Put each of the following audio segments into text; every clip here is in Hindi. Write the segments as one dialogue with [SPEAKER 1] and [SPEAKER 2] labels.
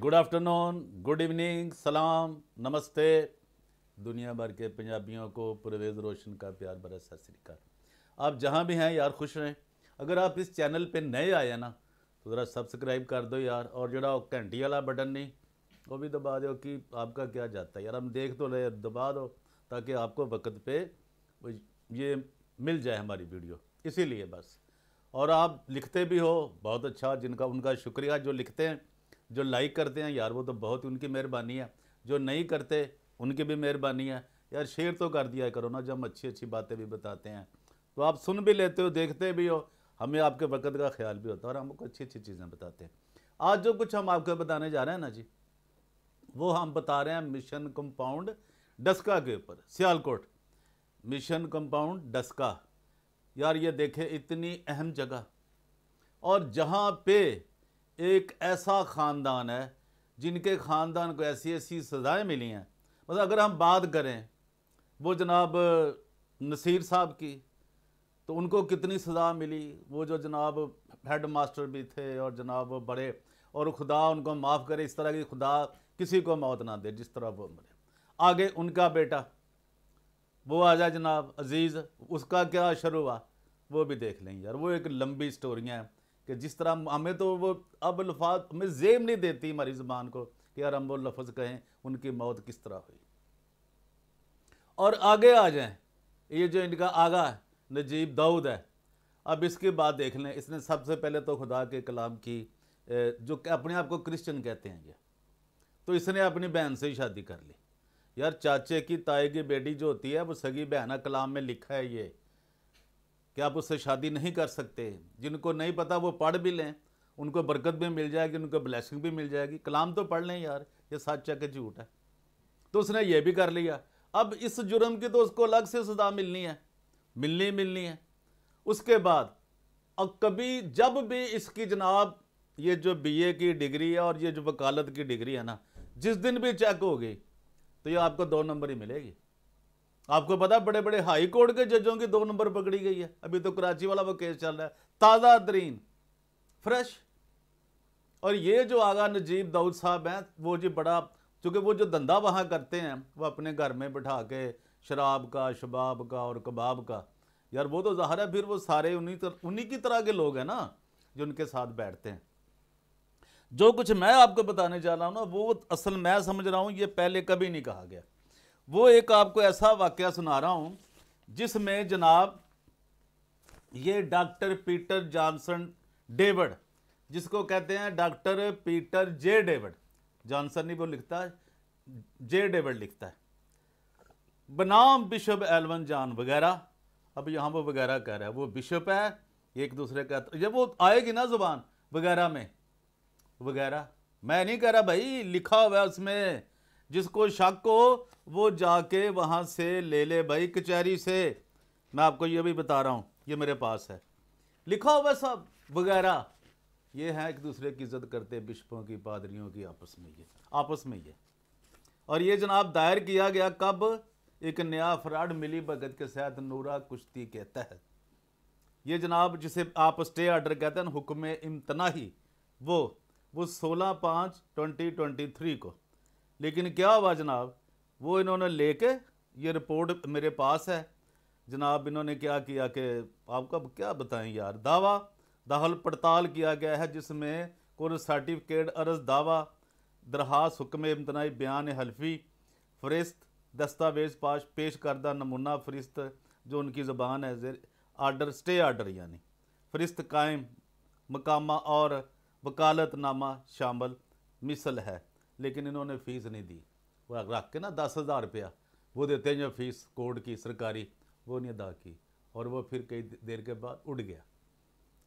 [SPEAKER 1] गुड आफ्टरनून, गुड इवनिंग, सलाम, नमस्ते। दुनिया भर के पंजाबियों को परवेज़ रोशन का प्यार भरा सत श्री अकाल। आप जहाँ भी हैं यार खुश रहें। अगर आप इस चैनल पे नए आए हैं ना तो ज़रा सब्सक्राइब कर दो यार, और जरा घंटी वाला बटन नहीं वो भी दबा दो कि आपका क्या जाता है यार, हम देख तो रहे, दबा दो ताकि आपको वक्त पे ये मिल जाए हमारी वीडियो, इसीलिए बस। और आप लिखते भी हो बहुत अच्छा, जिनका उनका शुक्रिया, जो लिखते हैं जो लाइक करते हैं यार वो तो बहुत उनकी मेहरबानी है, जो नहीं करते उनकी भी मेहरबानी है यार। शेयर तो कर दिया करो ना, जब हम अच्छी अच्छी बातें भी बताते हैं तो आप सुन भी लेते हो, देखते भी हो, हमें आपके वक्त का ख्याल भी होता है और हमको अच्छी अच्छी चीज़ें बताते हैं। आज जो कुछ हम आपको बताने जा रहे हैं ना जी, वो हम बता रहे हैं मिशन कंपाउंड डस्का के ऊपर, सियालकोट मिशन कंपाउंड डस्का। यार ये देखे इतनी अहम जगह, और जहाँ पे एक ऐसा ख़ानदान है जिनके ख़ानदान को ऐसी ऐसी सज़ाएँ मिली हैं। मतलब अगर हम बात करें वो जनाब नसीर साहब की, तो उनको कितनी सज़ा मिली, वो जो जनाब हेड मास्टर भी थे और जनाब वो बड़े, और खुदा उनको माफ़ करे, इस तरह की खुदा किसी को मौत ना दे जिस तरह वो मरे। आगे उनका बेटा वो आ जाए जनाब अजीज़, उसका क्या असर हुआ वो भी देख लें यार। वो एक लंबी स्टोरियाँ हैं कि जिस तरह हमें तो वो अब लफाज हमें जेब नहीं देती हमारी ज़बान को कि यार हम वो लफ्ज़ कहें उनकी मौत किस तरह हुई। और आगे आ जाएं, ये जो इनका आगा है नजीब दाऊद है, अब इसकी बात देख लें। इसने सबसे पहले तो खुदा के कलाम की, जो अपने आप को क्रिश्चियन कहते हैं ये, तो इसने अपनी बहन से ही शादी कर ली। यार चाचे की ताए की बेटी जो होती है वो सगी बहना, कलाम में लिखा है ये कि आप उससे शादी नहीं कर सकते। जिनको नहीं पता वो पढ़ भी लें, उनको बरकत भी मिल जाएगी, उनको ब्लेसिंग भी मिल जाएगी। कलाम तो पढ़ लें यार, ये सच है कि झूठ है। तो उसने ये भी कर लिया। अब इस जुर्म की तो उसको अलग से सजा मिलनी है, मिलनी है। उसके बाद अब कभी जब भी इसकी जनाब ये जो बीए की डिग्री है और ये जो वकालत की डिग्री है ना, जिस दिन भी चेक होगी तो ये आपको 2 नंबर ही मिलेगी। आपको पता बड़े बड़े हाई कोर्ट के जजों की 2 नंबर पकड़ी गई है। अभी तो कराची वाला वो केस चल रहा है, ताज़ा तरीन फ्रेश। और ये जो आगा नजीब दाऊद साहब हैं वो जी बड़ा, चूँकि वो जो धंधा वहाँ करते हैं वो अपने घर में बिठा के शराब का, शबाब का और कबाब का, यार वो तो ज़ाहिर है फिर वो सारे उन्हीं की तरह के लोग हैं ना जो उनके साथ बैठते हैं। जो कुछ मैं आपको बताने जा रहा हूँ ना वो असल मैं समझ रहा हूँ ये पहले कभी नहीं कहा गया। वो एक आपको ऐसा वाकया सुना रहा हूँ जिसमें जनाब ये डॉक्टर पीटर जॉनसन डेविड, जिसको कहते हैं डॉक्टर पीटर जे डेविड, जॉनसन नहीं वो लिखता है, जे डेविड लिखता है, बनाम बिशप एल्वन जॉन वगैरह। अब यहाँ वो वगैरह कह रहा है, वो बिशप है, एक दूसरे का जब वो आएगी ना जुबान वगैरह में, वगैरह मैं नहीं कह रहा भाई, लिखा हुआ है उसमें। जिसको शक हो वो जाके वहाँ से ले ले भाई, कचहरी से। मैं आपको ये भी बता रहा हूँ, ये मेरे पास है, लिखा हुआ सब वगैरह। ये है एक दूसरे की इज्जत करते बिशपों की, पादरियों की, आपस में ये। और ये जनाब दायर किया गया कब, एक नया फ्रॉड मिली भगत के साथ नूरा कुश्ती के तहत। ये जनाब जिसे आप स्टे ऑर्डर कहते हैं, हुक्म इम्तनाही, वो 16/5/2023 को। लेकिन क्या हुआ जनाब, वो इन्होंने लेके, ये रिपोर्ट मेरे पास है जनाब, इन्होंने क्या किया कि आपका क्या बताएं यार, दावा दाखिल पड़ताल किया गया है जिसमें कोर्ट सर्टिफिकेट अर्ज, दावा दरखास्त, हुक्म इम्तनाई, बयान हल्फी, फरिस्त, दस्तावेज पेश करदा, नमूना फरिस्त जो उनकी ज़बान है, आर्डर स्टे आर्डर यानी फरिस्त कायम, मकामा और वकालतनामा शामिल मिसल है। लेकिन इन्होंने फ़ीस नहीं दी, वो रख के ना 10,000 रुपया वो देते हैं जो फीस कोर्ट की सरकारी, वो नहीं अदा की, और वो फिर कई देर के बाद उड़ गया।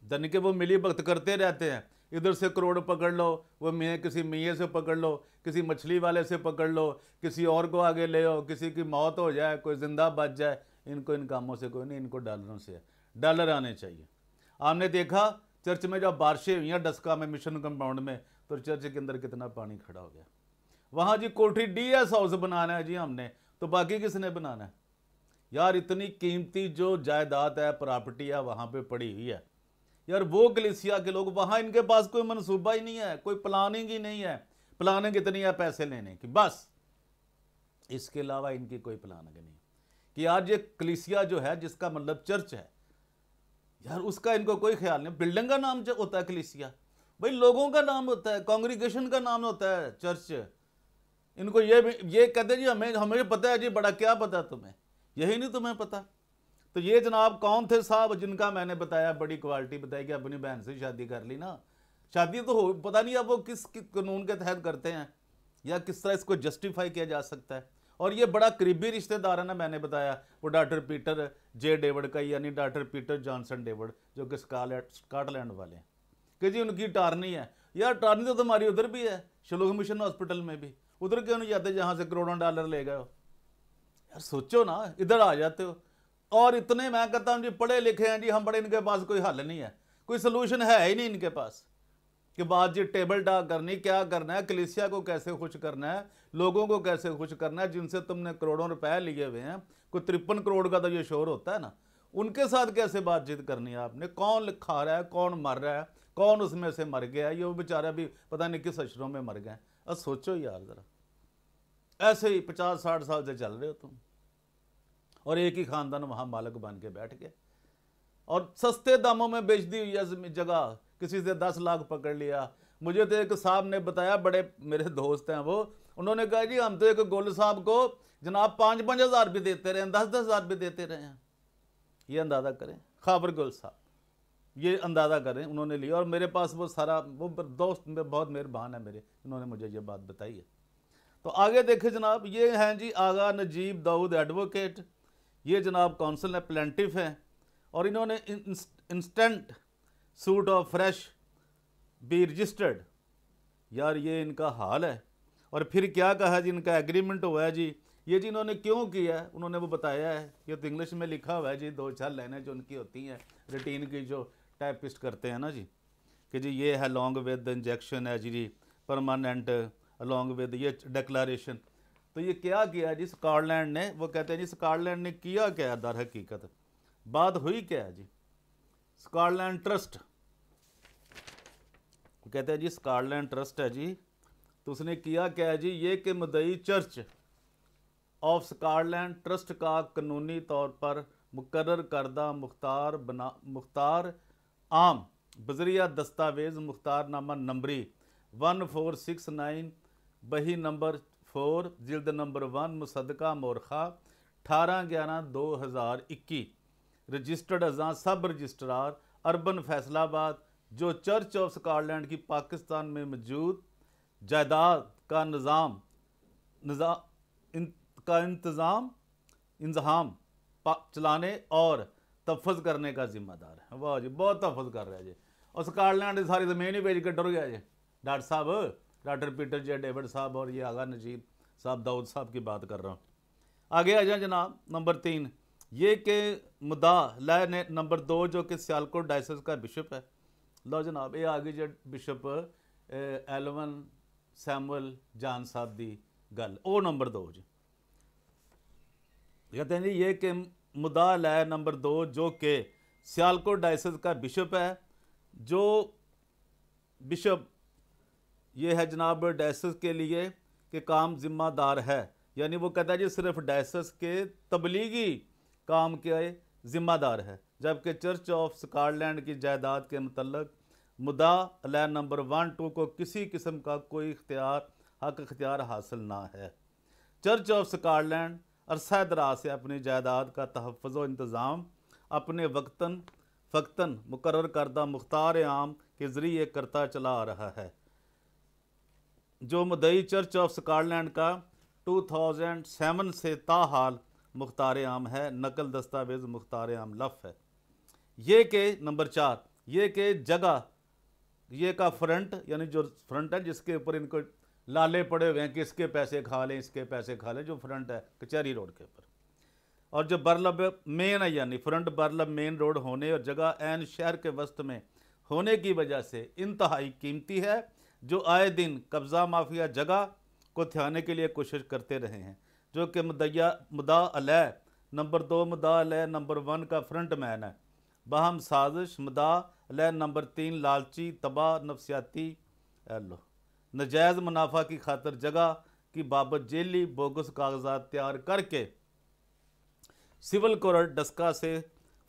[SPEAKER 1] जन के वो मिली भगत करते रहते हैं, इधर से करोड़ पकड़ लो, वो किसी मियाँ से पकड़ लो, किसी मछली वाले से पकड़ लो, किसी और को आगे ले आओ, किसी की मौत हो जाए, कोई ज़िंदा बच जाए। इनको इन कामों से कोई नहीं, इनको डॉलरों से है, डॉलर आने चाहिए। आपने देखा चर्च में जब बारिशें हुई हैं डस्का में, मिशन कंपाउंड में, तो चर्च के अंदर कितना पानी खड़ा हो गया। वहाँ जी कोठी DS हाउस बनाना है जी हमने, तो बाकी किसने बनाना है यार। इतनी कीमती जो जायदाद है, प्रॉपर्टी है वहाँ पे पड़ी हुई है यार। वो कलीसिया के लोग वहाँ, इनके पास कोई मनसूबा ही नहीं है, कोई प्लानिंग ही नहीं है। प्लानिंग इतनी है पैसे लेने की, बस इसके अलावा इनकी कोई प्लानिंग नहीं। कि आज ये कलीसिया जो है जिसका मतलब चर्च है यार, उसका इनको कोई ख्याल नहीं। बिल्डिंग का नाम जो होता है कलीसिया, भाई लोगों का नाम होता है, कांग्रीगेशन का नाम होता है चर्च। इनको ये कहते जी हमें हमें पता है जी, बड़ा क्या पता तुम्हें, यही नहीं तुम्हें पता। तो ये जनाब कौन थे साहब जिनका मैंने बताया, बड़ी क्वालिटी बताई कि अपनी बहन से शादी कर ली ना। शादी तो हो, पता नहीं अब वो किस कानून के तहत करते हैं या किस तरह इसको जस्टिफाई किया जा सकता है। और ये बड़ा करीबी रिश्तेदार है ना, मैंने बताया वो डॉक्टर पीटर जे डेविड का, यानी डॉक्टर पीटर जॉनसन डेविड, जो कि स्कॉटलैंड वाले हैं, कि जी उनकी टारनी है। यार टारनी तो तुम्हारी उधर भी है, शलोग मिशन हॉस्पिटल में भी, उधर क्यों नहीं जाते जहाँ से करोड़ों डॉलर ले गए हो। यार सोचो ना, इधर आ जाते हो। और इतने मैं कहता हूँ जी पढ़े लिखे हैं जी हम, बड़े इनके पास कोई हल नहीं है, कोई सोल्यूशन है ही नहीं इनके पास कि बात जी टेबल टॉक करनी, क्या करना है, कलीसिया को कैसे खुश करना है, लोगों को कैसे खुश करना है जिनसे तुमने करोड़ों रुपए लिए हुए हैं। कोई 53 करोड़ का तो ये शोर होता है ना, उनके साथ कैसे बातचीत करनी है आपने। कौन खा रहा है, कौन मर रहा है, कौन उसमें से मर गया, ये बेचारा भी पता नहीं किस अशरों में मर गए। अब सोचो यार जरा, ऐसे ही 50-60 साल से चल रहे हो तुम, और एक ही खानदान वहाँ मालिक बन के बैठ गया और सस्ते दामों में बेच दी हुई है जगह, किसी से 10 लाख पकड़ लिया। मुझे तो एक साहब ने बताया, बड़े मेरे दोस्त हैं वो, उन्होंने कहा जी हम तो एक गोल साहब को जनाब 5-5 हज़ार भी देते रहे हैं, 10-10 हज़ार भी देते रहे हैं। ये अंदाज़ा करें, खाबर गोल साहब, ये अंदाज़ा करें उन्होंने लिया। और मेरे पास वो सारा वो दोस्त बहुत मेहरबान है मेरे, उन्होंने मुझे ये बात बताई है। तो आगे देखें जनाब, ये हैं जी आगा नजीब दाऊद एडवोकेट, ये जनाब काउंसिल है, प्लेंटिफ हैं, और इन्होंने instant suit of fresh be registered. यार ये इनका हाल है। और फिर क्या कहा जी, इनका एग्रीमेंट हुआ है जी, ये जी इन्होंने क्यों किया है उन्होंने वो बताया है, ये तो इंग्लिश में लिखा हुआ है जी, 2-4 लाइनें जो उनकी होती हैं रूटीन की, जो टाइपिस्ट करते हैं ना जी, कि जी ये है लॉन्ग विद इंजेक्शन है जी परमानेंट, अलॉन्ग विद ये डिक्लेरेशन। तो ये क्या किया जी स्कॉटलैंड ने, वो कहते हैं जी स्कॉटलैंड ने किया क्या दर हकीकत, बात हुई क्या है जी। स्कॉटलैंड ट्रस्ट, कहते हैं जी स्कॉटलैंड ट्रस्ट है जी, तो उसने किया क्या है जी, ये कि मुद्दई चर्च ऑफ स्कॉटलैंड ट्रस्ट का कानूनी तौर पर मुकर्रर करदा मुख्तार आम बजरिया दस्तावेज़ मुख्तारनामा नंबरी 1469 बही नंबर 4 जिल्द नंबर 1 मुसद्दका मोरखा 18/11/2021 रजिस्टर्ड अजा सब रजिस्ट्रार अर्बन फैसलाबाद, जो चर्च ऑफ स्कॉटलैंड की पाकिस्तान में मौजूद जायदाद का इंतज़ाम चलाने और तहफ़्फ़ुज़ करने का जिम्मेदार है। वाह जी, बहुत तहफ़्फ़ुज़ कर रहा है जी, और स्कॉटलैंड सारी ज़मीन ही बेच के डर गया जी डॉक्टर साहब, डॉक्टर पीटर जे डेविड साहब और ये आगा नजीब साहब दाऊद साहब की बात कर रहा हूँ। आगे आ जाए जनाब, नंबर 3 ये कि मुद्दा लै ने नंबर 2 जो कि सियालकोट डायसिस का बिशप है। लो जनाब ये आ गई जो बिशप एलवन सैमुअल जान साहब की गल, वो नंबर 2 जी कहते हैं जी ये कि मुद्दा लै नंबर 2 जो कि सियालकोट डायसिस का बिशप है, जो बिशप ये है जनाब डायसिस के लिए कि काम ज़िम्मेदार है, यानी वो कहता है जी सिर्फ डायसिस के तबलीगी काम के ज़िम्मेदार है, जबकि चर्च ऑफ स्कॉटलैंड की जायदाद के मतलब मुद्दा अलै नंबर 1-2 को किसी किस्म का कोई हक इख्तियार हासिल ना है। चर्च ऑफ स्कॉटलैंड अरसा दराज से अपनी जायदाद का तहफ़्फ़ुज़ व इंतज़ाम अपने फ़क्तन मुकर्रर करदा मुख्तार आम के ज़रिए करता चला आ रहा है, जो मुद्दई चर्च ऑफ स्कॉटलैंड का 2007 से ताहाल मुख्तार आम है, नकल दस्तावेज़ मुख्तार आम लफ है। ये के नंबर 4 ये के जगह ये का फ्रंट, यानी जो फ्रंट है जिसके ऊपर इनको लाले पड़े हुए हैं कि इसके पैसे खा लें इसके पैसे खा लें, जो फ्रंट है कचहरी रोड के ऊपर, और जो बरलब मेन है यानी फ्रंट बरलब मेन रोड होने और जगह एन शहर के वस्त में होने की वजह से इंतहाई कीमती है, जो आए दिन कब्ज़ा माफिया जगह को थ्याने के लिए कोशिश करते रहे हैं, जो कि मुद्दा अलै नंबर 2 मुद्दा अलै नंबर 1 का फ्रंट मैन है, बहम साजिश मुद्दा अलै नंबर 3 लालची तबाह नफसियाती लो नजायज़ मुनाफा की खातर जगह की बाबत जेली बोगस कागजात तैयार करके सिविल कोर्ट डस्का से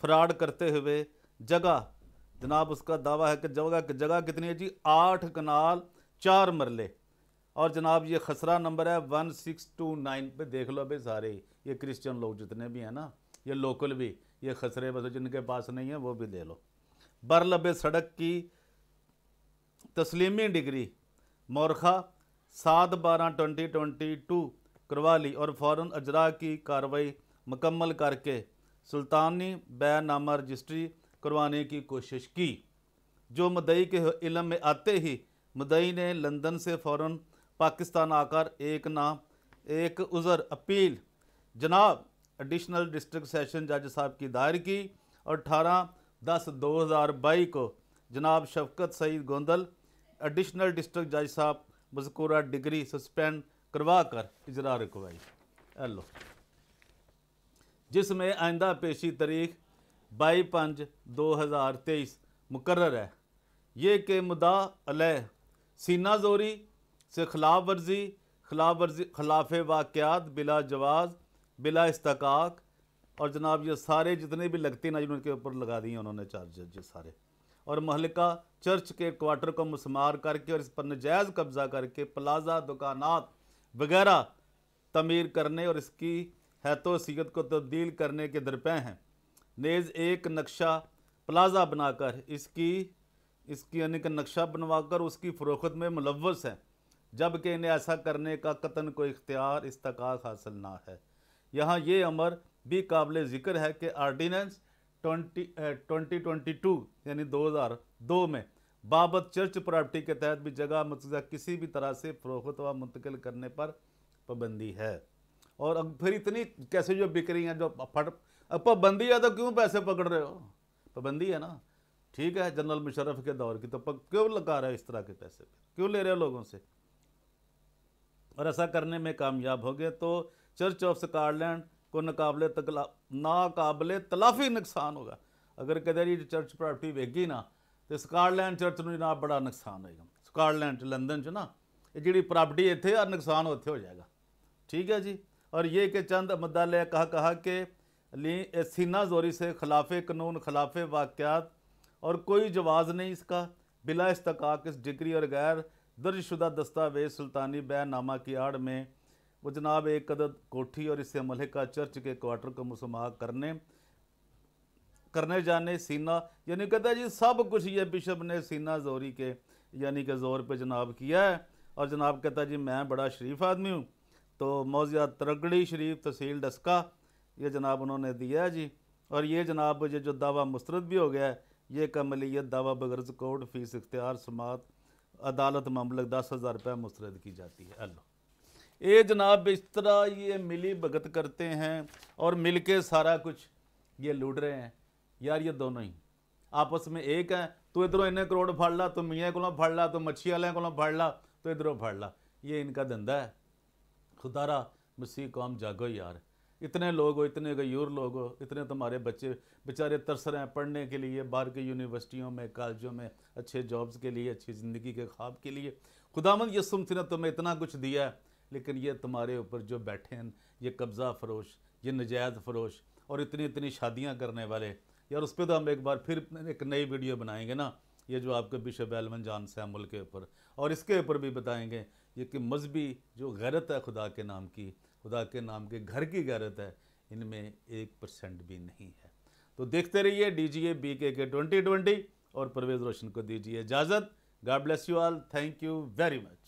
[SPEAKER 1] फ्रॉड करते हुए जगह, जनाब उसका दावा है कि जगह कितनी है जी, 8 कनाल 4 मरले। और जनाब ये खसरा नंबर है 1629 पे, देख लो भाई सारे ये क्रिश्चियन लोग जितने भी हैं ना, ये लोकल भी, ये खसरे बस जिनके पास नहीं है वो भी ले लो। बरलबे सड़क की तस्लीमी डिग्री मोरखा 7/12/2022 करवा ली और फ़ौरन अजरा की कार्रवाई मुकम्मल करके सुल्तानी बैनामा रजिस्ट्री करवाने की कोशिश की। जो मुद्दई के इल्म में आते ही मुद्दई ने लंदन से फ़ौरन पाकिस्तान आकर एक उज़र अपील जनाब एडिशनल डिस्ट्रिक्ट सेशन जज साहब की दायर की और 18/10/2022 को जनाब शफकत सईद गोंदल एडिशनल डिस्ट्रिक्ट जज साहब मज़कूरा डिग्री सस्पेंड करवा कर इजरा रखवाई। हेलो, जिसमें आइंदा पेशी तारीख 22/5/2023 मुकर्रर है। ये कि मुद्दा अलैह सीना जोरी से खिलाफ वाक़यात बिला जवाज़ बिला इस्तकाक, और जनाब ये सारे जितने भी लगती ना उनके ऊपर लगा दिए उन्होंने चार्जेज सारे, और महलिका चर्च के क्वार्टर को मुसमार करके और इस पर नजायज़ कब्ज़ा करके प्लाजा दुकानात वगैरह तमीर करने और इसकी हैसियत को तब्दील करने के दरपे हैं। नेज़ एक नक्शा प्लाजा बनाकर इसकी यानी कि नक्शा बनवाकर उसकी फ़रोख्त में मुलव्वस है, जबकि इन्हें ऐसा करने का कतन कोई इख्तियार इस्तकाक हासिल ना है। यहाँ ये अमर भी काबिल ज़िक्र है कि आर्डीनेंस 2022 यानी 2002 में बाबत चर्च प्रॉपर्टी के तहत भी जगह मुतज़ा किसी भी तरह से फ़रोख्त व मुंतकिल करने पर पाबंदी है। और अब फिर इतनी कैसे जो बिक रही हैं जो अब पाबंदी है तो क्यों पैसे पकड़ रहे हो, पाबंदी है ना, ठीक है, जनरल मुशर्रफ के दौर की, तो क्यों लगा रहे हो इस तरह के पैसे, क्यों ले रहे हो लोगों से। और ऐसा करने में कामयाब हो गए तो चर्च ऑफ स्कॉटलैंड को नाकाबिले तलाफ़ी नुकसान होगा। अगर कहते जी चर्च प्रॉपर्टी वेगी ना तो स्कॉटलैंड चर्च में जनाब बड़ा नुकसान होगा। स्कॉटलैंड लंदन च ना ये जी प्रॉपर्टी इतने और नुकसान उत्थे हो जाएगा, ठीक है जी। और ये कि चंद मुद्दा ले कहा कि सीना जोरी से खिलाफ कानून खिलाफ वाक़यात और कोई जवाज़ नहीं इसका, बिला इस्तकाक इस डिग्री और गैर दर्जशुदा दस्तावेज़ सुल्तानी बैनामा की आड़ में वो जनाब एक अदद कोठी और इससे मलिका चर्च के क्वार्टर को मुसम्मा करने जाने सीना, यानी कहता है जी सब कुछ ये बिशप ने सीना जोरी के यानी कि ज़ोर पे जनाब किया है। और जनाब कहता है जी मैं बड़ा शरीफ आदमी हूँ, तो मौज़िया तरगड़ी शरीफ तहसील डस्का ये जनाब उन्होंने दिया है जी। और ये जनाब ये जो दावा मुस्तरद भी हो गया है, ये कमलियत दावा बगरज कोर्ट फीस इख्तियार समात अदालत मामला 10,000 रुपये मुस्तरद की जाती है। अल्लाह ये जनाब इस तरह ये मिली भगत करते हैं और मिल के सारा कुछ ये लूट रहे हैं। यार ये दोनों ही आपस में एक है, तो इधरों इन्हें करोड़ फड़ ला, तो मियाँ को फड़ ला, तो मच्छी वाले को फड़ ला, तो इधरों फड़ ला, ये इनका धंधा है। खुदारा मसीह कौम जागो यार, इतने लोग हो, इतने गयूर लोग हो, इतने तुम्हारे बच्चे बेचारे तरस रहे हैं पढ़ने के लिए बाहर के यूनिवर्सिटियों में कॉलेजों में अच्छे जॉब्स के लिए, अच्छी ज़िंदगी के ख्वाब के लिए। खुदावंद यसुम ने तुम्हें इतना कुछ दिया है, लेकिन ये तुम्हारे ऊपर जो बैठे हैं ये कब्ज़ा फरोश, ये नजायज़ फरोश और इतनी इतनी शादियाँ करने वाले यार, उस पर तो हम एक बार फिर एक नई वीडियो बनाएंगे ना, ये जो आपके बिशप एलवन जॉन सैमुअल के ऊपर, और इसके ऊपर भी बताएंगे ये कि मजहबी जो गैरत है खुदा के नाम की, खुदा के नाम के घर की गैरत है, इनमें 1% भी नहीं है। तो देखते रहिए DGA BKK 2020 और परवेज़ रोशन को दीजिए इजाज़त। God bless you all, thank you very much.